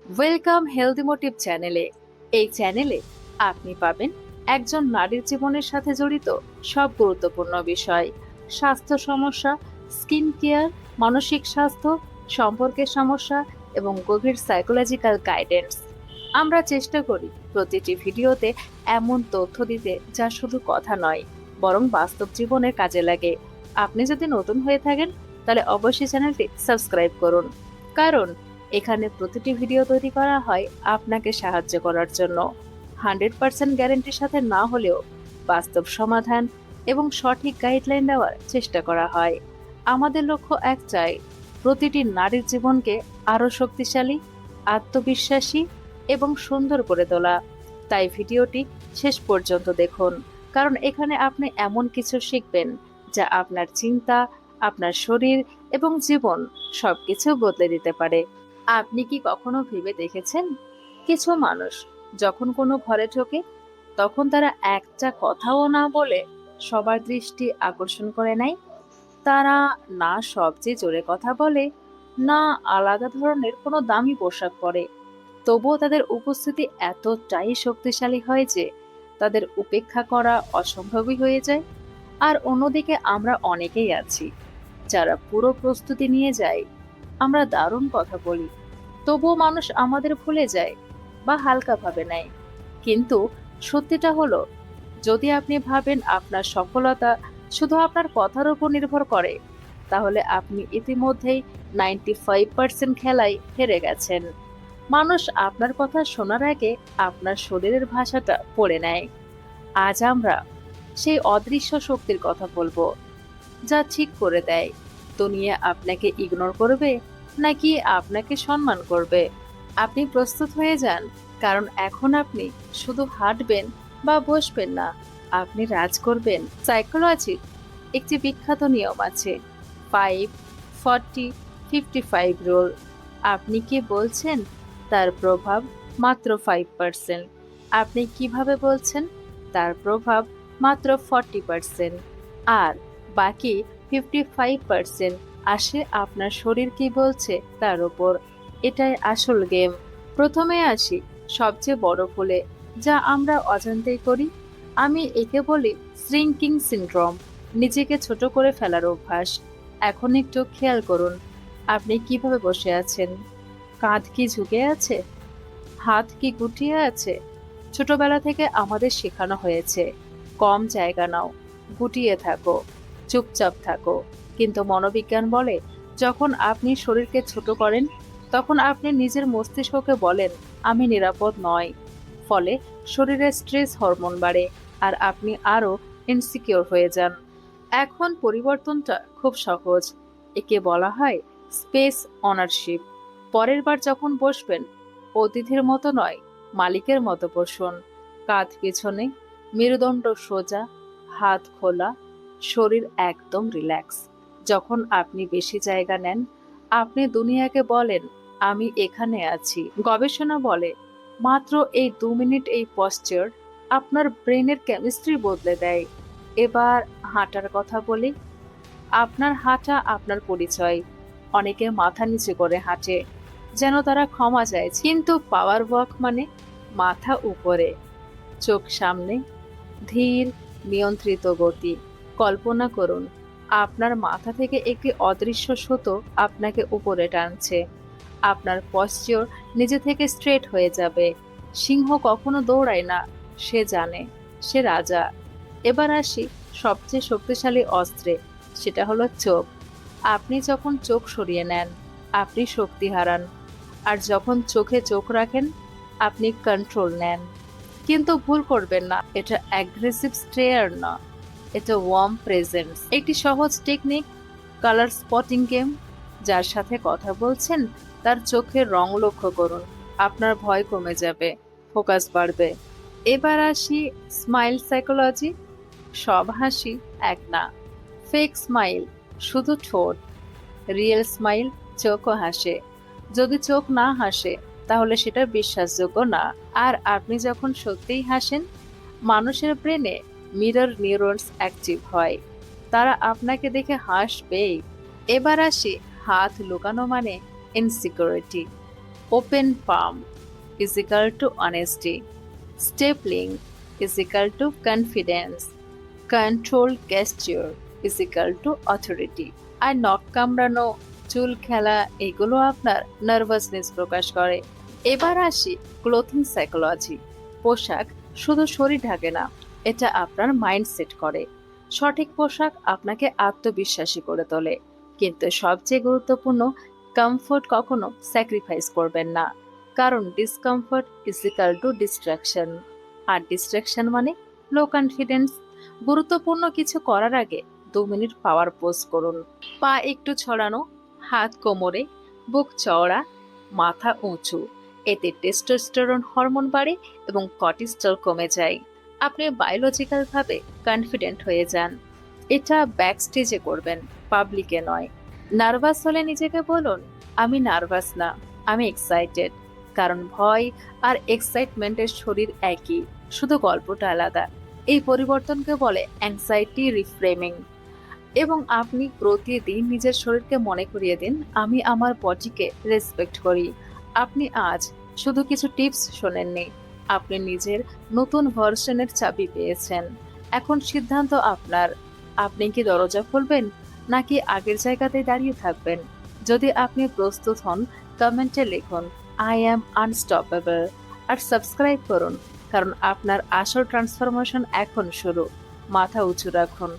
Welcome healthy motive চ্যানেলে। এই চ্যানেলে আপনি পাবেন একজন নারীর জীবনের সাথে জড়িত সব গুরুত্বপূর্ণ বিষয়, স্বাস্থ্য সমস্যা, স্কিন কেয়ার, মানসিক স্বাস্থ্য, সম্পর্কের সমস্যা এবং গভীর সাইকোলজিক্যাল গাইডেন্স। আমরা চেষ্টা করি প্রতিটি ভিডিওতে এমন তথ্য দিতে যা শুধু কথা নয়, বরং বাস্তব জীবনে কাজে লাগে। আপনি যদি নতুন হয়ে থাকেন তাহলে অবশ্যই চ্যানেলটি সাবস্ক্রাইব করুন, কারণ এখানে প্রতিটি ভিডিও তৈরি করা হয় আপনাকে সাহায্য করার জন্য। 100% গ্যারেন্টির সাথে না হলেও বাস্তব সমাধান এবং সঠিক গাইডলাইন দেওয়ার চেষ্টা করা হয়। আমাদের লক্ষ্য একটাই, প্রতিটি নারীর জীবনকে আরো শক্তিশালী, আত্মবিশ্বাসী এবং সুন্দর করে তোলা। তাই ভিডিওটি শেষ পর্যন্ত দেখুন, কারণ এখানে আপনি এমন কিছু শিখবেন যা আপনার চিন্তা, আপনার শরীর এবং জীবন সবকিছু বদলে দিতে পারে। আপনি কি কখনো ভেবে দেখেছেন, কিছু মানুষ যখন কোনো ঘরে ঢোকে তখন তারা একটা কথাও না বলে সবার দৃষ্টি আকর্ষণ করে নেয়? তারা না সবচেয়ে জোরে কথা বলে, না আলাদা ধরনের কোনো দামি পোশাক পরে, তবুও তাদের উপস্থিতি এতটাই শক্তিশালী হয় যে তাদের উপেক্ষা করা অসম্ভবই হয়ে যায়। আর অন্যদিকে আমরা অনেকেই আছি যারা পুরো প্রস্তুতি নিয়ে যায়, আমরা দারুণ কথা বলি, তবুও মানুষ আমাদের ভুলে যায় বা হালকাভাবে নেয়। কিন্তু সত্যিটা হলো, যদি আপনি ভাবেন আপনার সফলতা শুধু আপনার কথার উপর নির্ভর করে, তাহলে আপনি ইতিমধ্যেই 95% খেলায় হেরে গেছেন। মানুষ আপনার কথা শোনার আগে আপনার শরীরের ভাষাটা পড়ে নেয়। আজ আমরা সেই অদৃশ্য শক্তির কথা বলবো, যা ঠিক করে দেয় দুনিয়া আপনাকে ইগনোর করবে নাকি আপনাকে সম্মান করবে। আপনি প্রস্তুত হয়ে যান, কারণ এখন আপনি শুধু হাঁটবেন বা বসবেন না, আপনি রাজ করবেন। সাইকোলজির একটি বিখ্যাত নিয়ম আছে, 5-40-55 রুল। আপনি কি বলছেন তার প্রভাব মাত্র 5%, আপনি কিভাবে বলছেন তার প্রভাব মাত্র 40%, আর বাকি 55% আসে আপনার শরীর কি বলছে তার উপর। এটাই আসল গেম। প্রথমে আসি সবচেয়ে বড় ভুলে, যা আমরা অজান্তেই করি। আমি একে বলি শ্রিঙ্কিং সিনড্রোম, নিজেকে ছোট করে ফেলার অভ্যাস। এখন একটু খেয়াল করুন, আপনি কিভাবে বসে আছেন। কাঁধ কি ঝুঁকে আছে? হাত কি গুটিয়ে আছে? ছোটবেলা থেকে আমাদের শেখানো হয়েছে, কম জায়গা নাও, গুটিয়ে থাকো, চুপচাপ থাকো। কিন্তু মনোবিজ্ঞান বলে, যখন আপনি শরীরকে ছোট করেন, তখন আপনি নিজের মস্তিষ্ককে বলেন আমি নিরাপদ নয়। ফলে শরীরে স্ট্রেস হরমোন বাড়ে আর আপনি আরো ইনসিকিউর হয়ে যান। এখন পরিবর্তনটা খুব সহজ, একে বলা হয় স্পেস অনারশিপ। পরের বার যখন বসবেন, অতিথির মতো নয়, মালিকের মতো বসুন। কাঁধ পিছনে, মেরুদণ্ড সোজা, হাত খোলা, শরীর একদম রিল্যাক্স। যখন আপনি বেশি জায়গা নেন, আপনি দুনিয়াকে বলেন আমি এখানে আছি। গবেষণা বলে, মাত্র এই 2 মিনিট এই পশ্চার আপনার ব্রেনের কেমিস্ট্রি বদলে দেয়। এবার হাঁটার কথা বলি। আপনার হাঁটা আপনার পরিচয়। অনেকে মাথা নিচু করে হাঁটে, যেন তারা ক্ষমা চাইছে, কিন্তু পাওয়ার ওয়াক মানে মাথা উপরে, চোখ সামনে, ধীর, নিয়ন্ত্রিত গতি। কল্পনা করুন, আপনার মাথা থেকে একটি অদৃশ্য সুতো আপনাকে উপরে টানছে। আপনার পশ্চার নিজে থেকে স্ট্রেট হয়ে যাবে। সিংহ কখনো দৌড়ায় না, সে জানে সে রাজা। এবার আসি সবচেয়ে শক্তিশালী অস্ত্রে, সেটা হলো চোখ। আপনি যখন চোখ সরিয়ে নেন, আপনি শক্তি হারান, আর যখন চোখে চোখ রাখেন, আপনি কন্ট্রোল নেন। কিন্তু ভুল করবেন না, এটা অ্যাগ্রেসিভ স্টেয়ার না, এটা ওয়ার্ম প্রেজেন্স। একটি সহজ টেকনিক, কালার স্পটিং গেম। যার সাথে কথা বলছেন তার চোখের রং লক্ষ্য করুন, আপনার ভয় কমে যাবে, ফোকাস বাড়বে। এবার আসি স্মাইল সাইকোলজি। সব হাসি এক না, ফেক স্মাইল শুধু ঠোঁট, রিয়েল স্মাইল চোখও হাসে। যদি চোখ না হাসে, তাহলে সেটা বিশ্বাসযোগ্য না। আর আপনি যখন সত্যিই হাসেন, মানুষের ব্রেনে মিরর নিউরনস অ্যাক্টিভ হয়, তারা আপনাকে দেখে হাসবেই। এবার আসি হাত লুকানো মানে insecurity. Open palm is equal to honesty. Stapling is equal to confidence. Control gesture is equal to authority. আর নখ কামড়ানো, চুল খেলা এগুলো আপনার নার্ভাসনেস প্রকাশ করে। এবার আসি ক্লোথিং সাইকোলজি। পোশাক শুধু শরীর ঢাকে না, এটা আপনার মাইন্ডসেট করে। সঠিক পোশাক আপনাকে আত্মবিশ্বাসী করে তোলে, কিন্তু সবচেয়ে গুরুত্বপূর্ণ, কমফোর্ট কখনো স্যাক্রিফাইস করবেন না, কারণ discomfort is equal to distraction, আর ডিস্ট্রাকশন মানে লো কনফিডেন্স। গুরুত্বপূর্ণ কিছু করার আগে 2 মিনিট পাওয়ার পোজ করুন। পা একটু ছড়ানো, হাত কোমরে, বুক চওড়া, মাথা উঁচু। এতে টেস্টোস্টেরন হরমোন বাড়ে এবং কর্টিসল কমে যায়। আপনি বায়োলজিক্যাল ভাবে কনফিডেন্ট হয়ে যান। এটা ব্যাক স্টেজে করবেন, পাবলিকে নয়। নার্ভাস হলে নিজেকে বলুন, আমি নার্ভাস না, আমি এক্সাইটেড। কারণ ভয় আর এক্সাইটমেন্টের শরীর একই, শুধু গল্পটা আলাদা। এই পরিবর্তনকে বলে অ্যাংজাইটি রিফ্রেমিং। এবং আপনি প্রতিদিন নিজের শরীরকে মনে করিয়ে দিন, আমি আমার বডিকে রেসপেক্ট করি। আপনি আজ শুধু কিছু টিপস শোনেননি, আপনি নিজের নতুন ভার্সনের চাবি পেয়েছেন। এখন সিদ্ধান্ত আপনার। আপনি কি দরজা খুলবেন, নাকি আগের জায়গাতেই দাঁড়িয়ে থাকবেন? যদি আপনি প্রস্তুত হন, কমেন্টে লিখুন আই অ্যাম আনস্টপেবল, আর সাবস্ক্রাইব করুন, কারণ আপনার আসল ট্রান্সফরমেশন এখন শুরু। মাথা উঁচু রাখুন।